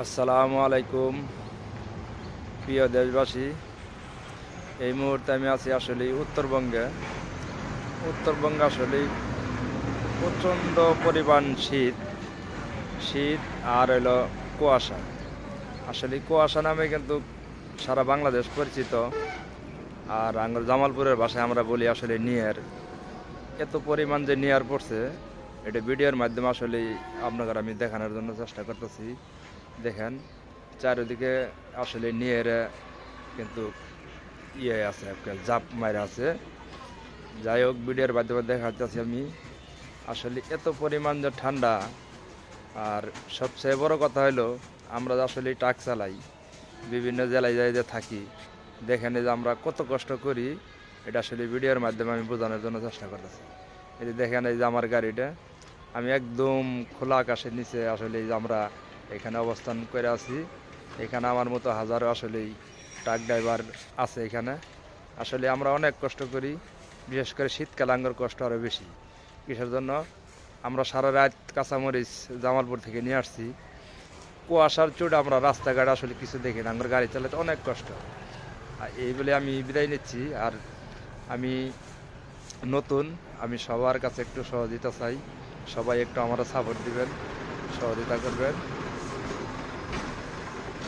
আসসালামু আলাইকুম প্রিয় দেশবাসী। এই মুহূর্তে আমি আছি আসলে উত্তরবঙ্গে। উত্তরবঙ্গে আসলে প্রচণ্ড পরিমাণ শীত শীত আর হলো কুয়াশা। আসলে কুয়াশা নামে কিন্তু সারা বাংলাদেশ পরিচিত। আর আঙ্গুর জামালপুরের ভাষায় আমরা বলি আসলে নিয়ার। এত পরিমাণ যে নিয়ার পড়ছে, এটা ভিডিওর মাধ্যমে আসলে আপনাদের আমি দেখানোর জন্য চেষ্টা করতেছি। দেখেন চারিদিকে আসলে নিয়ার কিন্তু আছে, জাপ মারা আছে। যাই হোক, ভিডিওর মাধ্যমে দেখাচ্ছি আমি আসলে এত পরিমাণ যে ঠান্ডা। আর সবচেয়ে বড় কথা হলো, আমরা যে আসলে ট্রাক চালাই, বিভিন্ন জেলায় যাই যে থাকি, দেখেন যে আমরা কত কষ্ট করি। এটা আসলে ভিডিওর মাধ্যমে আমি বোঝানোর জন্য চেষ্টা করতেছি। এই যে দেখেন, এই যে আমার গাড়িটা, আমি একদম খোলা আকাশের নিচে আসলে এই যে আমরা এখানে অবস্থান করে আছি। এখানে আমার মতো হাজারো আসলেই ট্রাক ড্রাইভার আছে এখানে। আসলে আমরা অনেক কষ্ট করি, বিশেষ করে শীতকালে আঙ্গুর কষ্ট আরও বেশি। কিসের জন্য? আমরা সারা রাত কাঁচামরিচ জামালপুর থেকে নিয়ে আসছি। কুয়াশার চোট আমরা রাস্তাঘাট আসলে কিছু দেখি না, আঙ্গুর গাড়ি চালাতে অনেক কষ্ট। আর এই বলে আমি বিদায় নিচ্ছি। আর আমি নতুন, আমি সবার কাছে একটু সহযোগিতা চাই। সবাই একটু আমার সাপোর্ট দিবেন, সহযোগিতা করবেন।